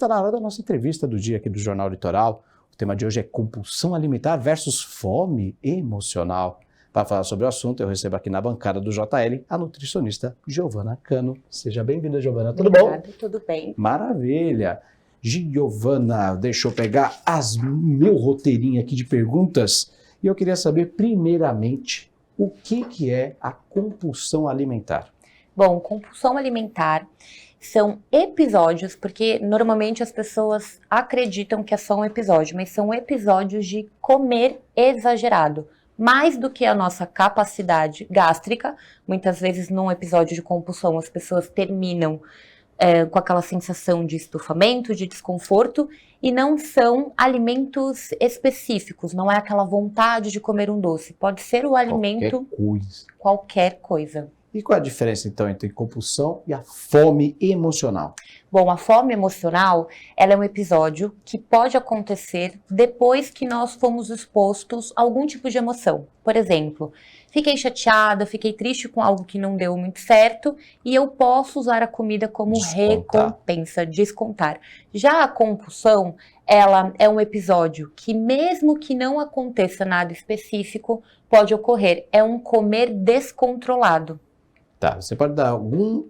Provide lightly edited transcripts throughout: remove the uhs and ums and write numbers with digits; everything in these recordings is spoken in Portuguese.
está na hora da nossa entrevista do dia aqui do Jornal Litoral. O tema de hoje é compulsão alimentar versus fome emocional. Para falar sobre o assunto, eu recebo aqui na bancada do JL a nutricionista Giovana Cano. Seja bem-vinda, Giovana. Tudo bom? Tudo bem. Maravilha. Giovana, deixa eu pegar meu roteirinho aqui de perguntas. E eu queria saber, primeiramente, o que é a compulsão alimentar? Bom, compulsão alimentar são episódios, porque normalmente as pessoas acreditam que é só um episódio, mas são episódios de comer exagerado. Mais do que a nossa capacidade gástrica. Muitas vezes num episódio de compulsão as pessoas terminam com aquela sensação de estufamento, de desconforto, e não são alimentos específicos, não é aquela vontade de comer um doce. Pode ser o alimento... Qualquer coisa. E qual é a diferença, então, entre compulsão e a fome emocional? Bom, a fome emocional, ela é um episódio que pode acontecer depois que nós fomos expostos a algum tipo de emoção. Por exemplo, fiquei chateada, fiquei triste com algo que não deu muito certo e eu posso usar a comida como recompensa, descontar. Já a compulsão, ela é um episódio que mesmo que não aconteça nada específico, pode ocorrer. É um comer descontrolado. Tá, você pode dar algum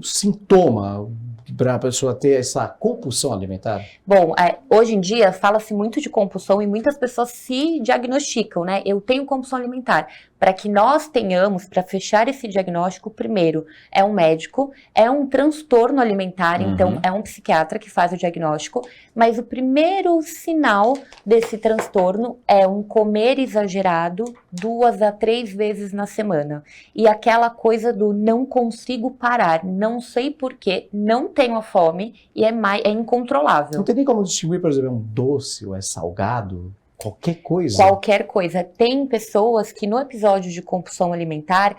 sintoma para a pessoa ter essa compulsão alimentar? Bom, hoje em dia fala-se muito de compulsão e muitas pessoas se diagnosticam, né? Eu tenho compulsão alimentar. Para que nós tenhamos, para fechar esse diagnóstico, primeiro, é um médico, é um transtorno alimentar, então é um psiquiatra que faz o diagnóstico, mas o primeiro sinal desse transtorno é um comer exagerado 2 a 3 vezes na semana. E aquela coisa do não consigo parar, não sei porquê, não tenho a fome e é incontrolável. Não tem nem como distinguir, por exemplo, é um doce ou é salgado? Qualquer coisa? Qualquer coisa. Tem pessoas que no episódio de compulsão alimentar,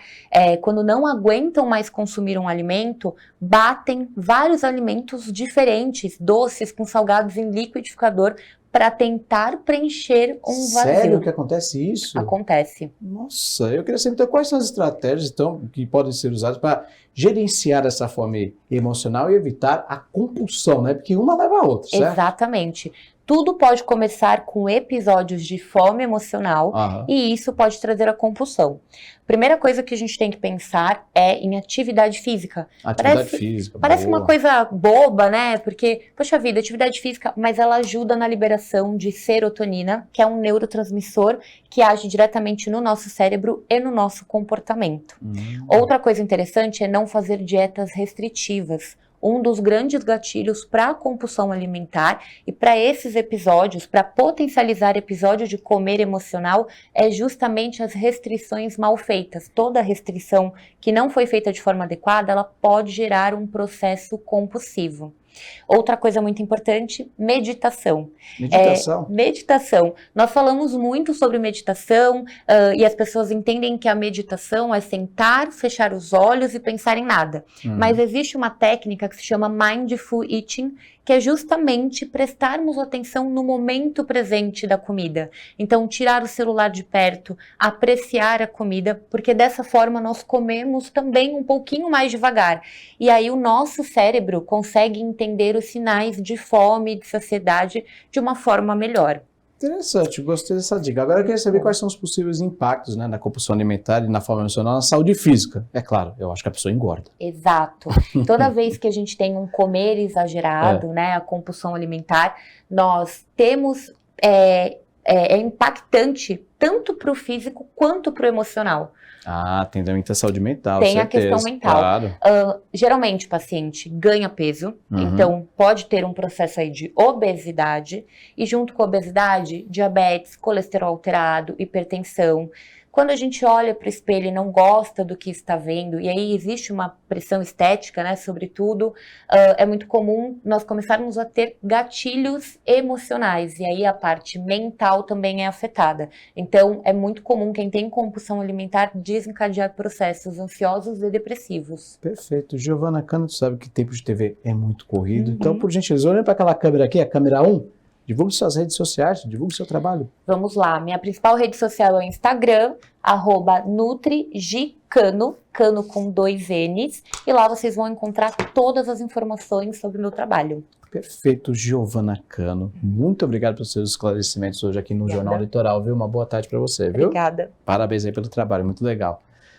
quando não aguentam mais consumir um alimento, batem vários alimentos diferentes, doces com salgados em liquidificador, para tentar preencher um vazio. Sério que acontece isso? Acontece. Nossa, eu queria saber então, quais são as estratégias então, que podem ser usadas para gerenciar essa fome emocional e evitar a compulsão, né? Porque uma leva a outra, certo? Exatamente. Tudo pode começar com episódios de fome emocional e isso pode trazer a compulsão. Primeira coisa que a gente tem que pensar é em atividade física. Parece uma coisa boba, né? Porque, poxa vida, atividade física, mas ela ajuda na liberação de serotonina, que é um neurotransmissor que age diretamente no nosso cérebro e no nosso comportamento. Outra coisa interessante é não fazer dietas restritivas. Um dos grandes gatilhos para a compulsão alimentar e para esses episódios, para potencializar episódio de comer emocional, é justamente as restrições mal feitas. Toda restrição que não foi feita de forma adequada, ela pode gerar um processo compulsivo. Outra coisa muito importante, meditação. Meditação. Nós falamos muito sobre meditação e as pessoas entendem que a meditação é sentar, fechar os olhos e pensar em nada. Mas existe uma técnica que se chama Mindful Eating, que é justamente prestarmos atenção no momento presente da comida. Então, tirar o celular de perto, apreciar a comida, porque dessa forma nós comemos também um pouquinho mais devagar. E aí o nosso cérebro consegue entender os sinais de fome e de saciedade de uma forma melhor. Interessante, gostei dessa dica. Agora eu queria saber quais são os possíveis impactos, né, na compulsão alimentar e na fome emocional na saúde física. É claro, eu acho que a pessoa engorda. Exato. Toda vez que a gente tem um comer exagerado, né, a compulsão alimentar, nós temos... É impactante tanto para o físico quanto para o emocional. Tem também a saúde mental, tem certeza, a questão mental. Claro. Geralmente o paciente ganha peso, então pode ter um processo aí de obesidade, e junto com a obesidade, diabetes, colesterol alterado, hipertensão. Quando a gente olha para o espelho e não gosta do que está vendo, e aí existe uma pressão estética, né, sobretudo, é muito comum nós começarmos a ter gatilhos emocionais, e aí a parte mental também é afetada. Então, é muito comum quem tem compulsão alimentar desencadear processos ansiosos e depressivos. Perfeito. Giovana Cano, tu sabe que tempo de TV é muito corrido, então, por gentileza, olha para aquela câmera aqui, a câmera 1, divulgue suas redes sociais, divulgue seu trabalho. Vamos lá, minha principal rede social é o Instagram, @nutrigicano, Cano com 2 N's, e lá vocês vão encontrar todas as informações sobre o meu trabalho. Perfeito, Giovana Cano. Muito obrigado pelos seus esclarecimentos hoje aqui no Jornal Litoral, viu? Uma boa tarde para você, viu? Obrigada. Parabéns aí pelo trabalho, muito legal.